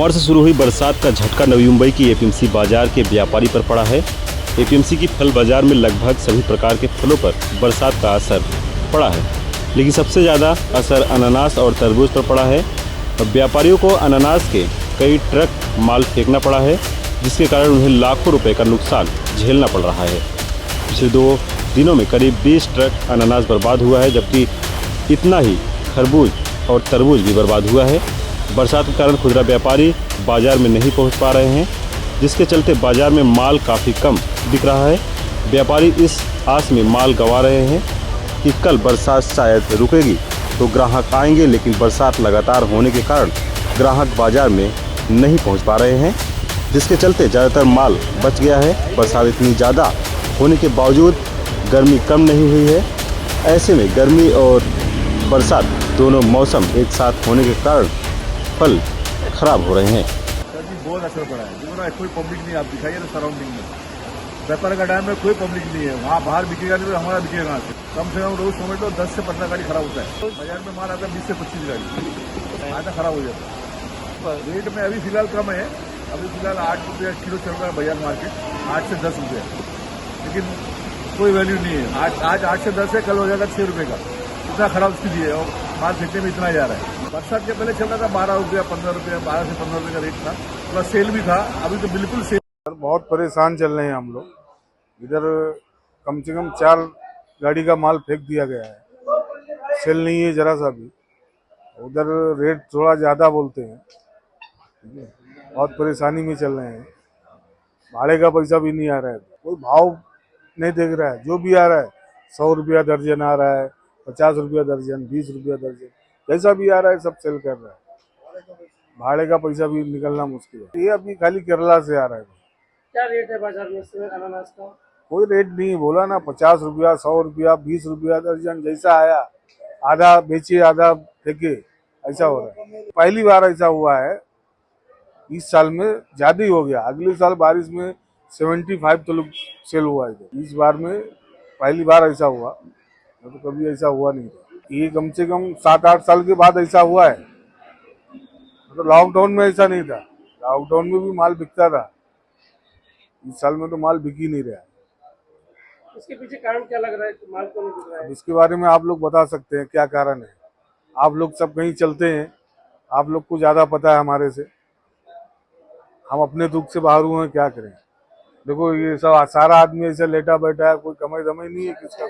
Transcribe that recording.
सोमवार से शुरू हुई बरसात का झटका नवी मुंबई की एपीएमसी बाजार के व्यापारी पर पड़ा है। एपीएमसी की फल बाजार में लगभग सभी प्रकार के फलों पर बरसात का असर पड़ा है, लेकिन सबसे ज़्यादा असर अनानास और तरबूज पर पड़ा है। व्यापारियों को अनानास के कई ट्रक माल फेंकना पड़ा है, जिसके कारण उन्हें लाखों रुपए का नुकसान झेलना पड़ रहा है। पिछले 2 दिनों में करीब 20 ट्रक अनानास बर्बाद हुआ है, जबकि इतना ही खरबूज और तरबूज भी बर्बाद हुआ है। बरसात के कारण खुदरा व्यापारी बाजार में नहीं पहुंच पा रहे हैं, जिसके चलते बाजार में माल काफ़ी कम बिक रहा है। व्यापारी इस आस में माल गंवा रहे हैं कि कल बरसात शायद रुकेगी तो ग्राहक आएंगे, लेकिन बरसात लगातार होने के कारण ग्राहक बाजार में नहीं पहुंच पा रहे हैं, जिसके चलते ज़्यादातर माल बच गया है। बरसात इतनी ज़्यादा होने के बावजूद गर्मी कम नहीं हुई है। ऐसे में गर्मी और बरसात दोनों मौसम एक साथ होने के कारण फल खराब हो रहे हैं। सर जी बहुत असर पड़ा है। जो कोई पब्लिक नहीं, आप दिखाइए ना सराउंडिंग में व्यापार का टाइम में कोई पब्लिक नहीं है। वहाँ बाहर बिकेगा नहीं तो हमारा बिकेगा कहाँ से? कम से कम रोज समझ लो 10 से 15 गाड़ी खराब होता है। बाजार में माल आता है 20 से 25 गाड़ी आधा खराब हो जाता है। रेट में अभी फिलहाल कम है, अभी फिलहाल 8 रुपया किलो चल रहा है बाजार मार्केट, 8 से 10 रुपये, लेकिन कोई वैल्यू नहीं है। आज 8 से 10 है, कल हो जाएगा 6 रुपये का। इतना खराब स्थिति है और माल फेंकने में इतना जा रहा है। बरसात के पहले चल रहा था 12 रुपया 15 रुपया, 12 से 15 रुपये का रेट था, थोड़ा सेल भी था। अभी तो बिल्कुल सेल। बहुत परेशान चल रहे हैं हम लोग। इधर कम से कम 4 गाड़ी का माल फेंक दिया गया है, सेल नहीं है जरा सा भी। उधर रेट थोड़ा ज़्यादा बोलते हैं, बहुत परेशानी में चल रहे हैं। भाड़े का पैसा भी नहीं आ रहा है, कोई भाव नहीं देख रहा है। जो भी आ रहा है 100 रुपया दर्जन आ रहा है, 50 रुपया दर्जन, 20 रुपया दर्जन, जैसा भी आ रहा है सब सेल कर रहा है। भाड़े का पैसा भी निकलना मुश्किल है। ये अभी खाली केरला से आ रहा है। क्या रेट है बाजार में अनानास का? कोई रेट नहीं बोला ना, 50 रुपया, 100 रुपया, 20 रुपया दर्जन, जैसा आया आधा बेचे आधा फेंके, ऐसा हो रहा है। पहली बार ऐसा हुआ है, इस साल में ज्यादा ही हो गया। अगले साल बारिश में 75 तो सेल हुआ है, इस बार में पहली बार ऐसा हुआ, तो कभी ऐसा हुआ नहीं था। ये कम से कम 7-8 साल के बाद ऐसा हुआ है। तो लॉकडाउन में ऐसा नहीं था, लॉकडाउन में भी माल बिकता था, इस साल में तो माल बिक ही नहीं रहा है। इसके पीछे कारण क्या लग रहा है कि माल क्यों नहीं बिक रहा है? इसके बारे में आप लोग बता सकते हैं क्या कारण है? आप लोग सब कहीं चलते हैं, आप लोग को ज्यादा पता है हमारे से। हम अपने दुख से बाहर हुए हैं, क्या करें? देखो ये सब सारा आदमी ऐसे लेटा बैठा है, कोई कमाई धमाई नहीं है किसका।